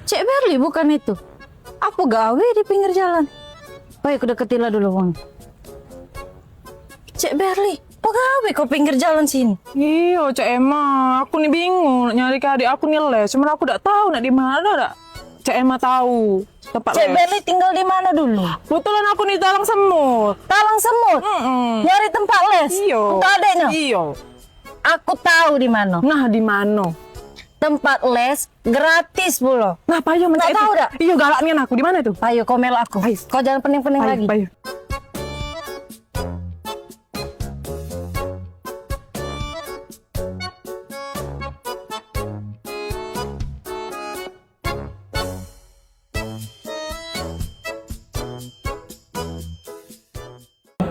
Cek Berli bukan itu? Apa gawe di pinggir jalan? Baik, aku deketin dulu bang. Cek Berli, apa gawe kau pinggir jalan sini? Iya, Cak Emma, aku nih bingung nyari ke adik aku nih les. Cuma aku tidak tahu nak di mana dak. Cak Emma tahu tempat Cek les. Berli tinggal di mana dulu? Kebetulan aku nih Talang Semut. Talang Semut. Nyari tempat les. Iya. Untuk adeknya. Iya. Aku tahu di mana. Nah, di mana? Tempat les gratis pula. Nah, payo Nggak tahu dak? Iya, galaknya aku di mana itu? Ayo kau melo aku. Ayo. Kau jangan pening-pening lagi. Payo.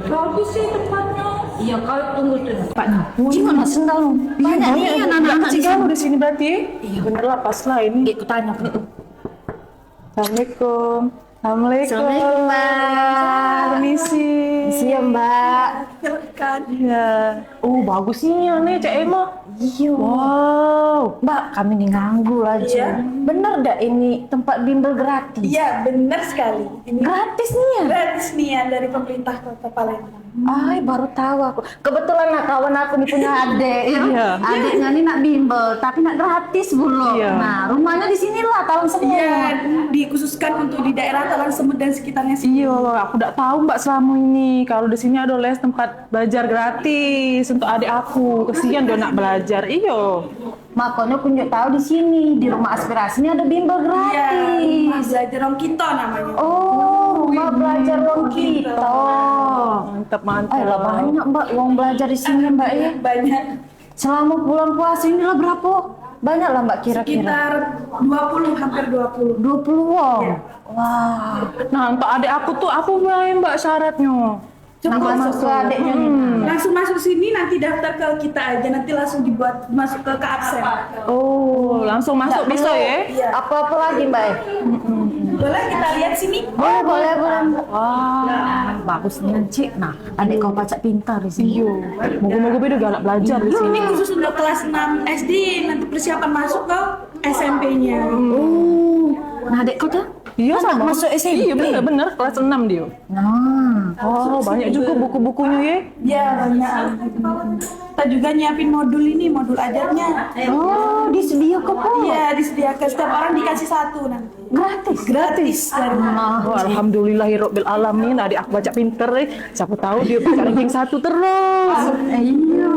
Bagus sih tempatnya. Iya, kau tunggu dulu. Paknya. Gimana sendal lu? Banyak nih anak-anak Kecil kamu di sini berarti? Iya, bener lah pas lah ini. Aku tanya. Assalamualaikum. Assalamualaikum. Assalamualaikum, Mbak. Permisi. Siap, Mbak. Iya. Oh, bagus nih nih Cak Emma. Iya. Wow. Mbak, kami nih nganggu aja. Iya. Bener dah ini tempat bimbel gratis? Iya, benar sekali. Ini Gratis nih ya? gratis nih ya dari pemerintah Kota Palembang. Ay, baru tahu aku. Kebetulan lah kawan aku nih punya adik. Iya. Adiknya nih nak bimbel, tapi nak gratis belum. Iya. Nah, rumahnya di sinilah, Talang Semut. Iya, dikhususkan untuk di daerah Talang Semut dan sekitarnya sini. Iya, aku udah tahu Mbak selama ini kalau di sini ada les tempat belajar gratis untuk adik aku. Kesian dia nak belajar. Iya. Makanya aku nggak tahu di sini di rumah aspirasi ini ada bimbel Iya, rumah gratis. belajar Rong Kito namanya. Oh, rumah belajar wong kita. Mantap, mantap. Ayolah banyak Mbak wong belajar di sini Mbak ya. Banyak, Selama bulan puasa ini lah berapa? Banyak lah Mbak kira-kira. sekitar 20, hampir 20. 20 wong. Iya. Wah. Nah, untuk adik aku tuh aku main Mbak syaratnya. Nah, masuk ke adiknya nih. Langsung masuk sini, nanti daftar ke kita aja, nanti langsung dibuat masuk ke absen. Oh, langsung masuk Nggak bisa perlu ya? Iya. Apa-apa lagi Mbak ya? Boleh kita lihat sini? Boleh, boleh, boleh. Wah, Bagus nih Cik. Nah, adik kau pacak pintar di sini. iya. Moga-moga beda galak belajar di sini. Ini khusus untuk kelas 6 SD, nanti persiapan masuk ke SMP-nya. Oh. Nah, adik kau tuh? Iya Anak sama. masuk SMP. Iya bener-bener kelas 6 dia. Nah. Oh, banyak juga buku-bukunya ya. Ya, banyak. Kita juga nyiapin modul ini, modul ajarnya. Oh, disediakan kok. Iya, disediakan. Setiap orang dikasih satu nanti. Gratis. Gratis. Nah, Oh, alhamdulillahirabbil alamin, adik aku baca pinter siapa tahu dia baca ranking 1 terus. iya.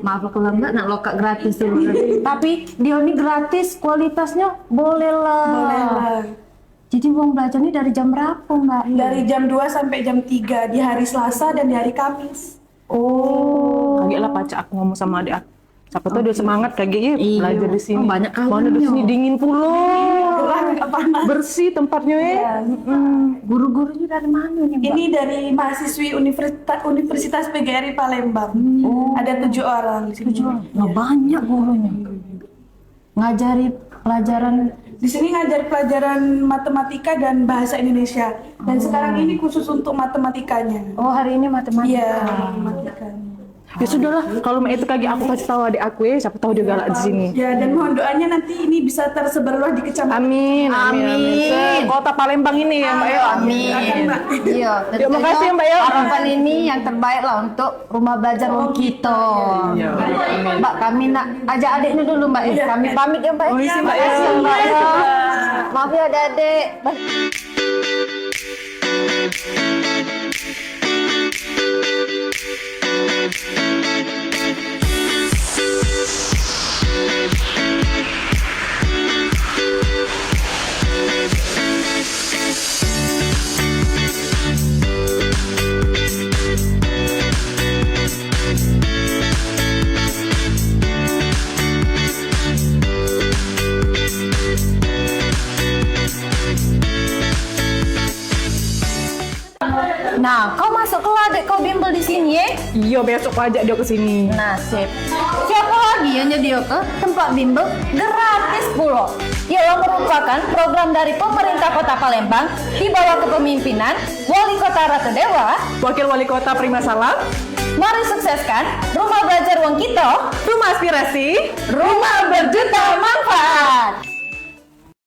Maaf aku lambat nak lokak gratis dulu. Tapi dia ini gratis, kualitasnya boleh lah. Boleh lah. Jadi uang belajar ini dari jam berapa Mbak? Dari jam 2 sampai jam 3 di hari Selasa dan di hari Kamis. Oh. Kaget lah pacar aku ngomong sama adik aku. Siapa tahu dia semangat kaget ya Iya. belajar di sini. Oh, banyak kawannya. Mana di sini dingin pula. Kurang nggak panas. Bersih tempatnya ya. Iya. Guru-gurunya dari mana nih Mbak? Ini dari mahasiswi Universitas PGRI Palembang. Ada 7 orang di sini. Nah, banyak gurunya. Ngajari pelajaran. Di sini ngajar pelajaran matematika dan bahasa Indonesia. Dan sekarang ini khusus untuk matematikanya. Oh, hari ini matematika. Iya, matematikanya. Ya sudahlah, kalau itu kaget aku kasih tahu adik aku ya, siapa tahu dia galak di sini. Ya, dan mohon doanya nanti ini bisa tersebar luas di kecamatan. Amin, amin, amin. Kota Palembang ini ya Mbak ya. Amin. Mbak. Iya. Terima kasih ya, Mbak ya. Harapan ini yang terbaik lah untuk rumah belajar wong kita. Iya. Mbak, kami nak ajak adiknya dulu Mbak. Iya. Kami pamit ya Mbak. Oh, iya, Mbak, ya. Makasih, Mbak ya. Maaf ya adik-adik. Nah, kau masuk ke adik kau bimbel di sini ya? Iya, besok aku ajak dia ke sini. Nah, sip. Siapa lagi yang jadi ke tempat bimbel gratis pula? Yang merupakan program dari pemerintah Kota Palembang di bawah kepemimpinan Wali Kota Ratu Dewa. Wakil Wali Kota Prima Salam, Mari sukseskan rumah belajar wong kita, Rumah Aspirasi, rumah berjuta manfaat.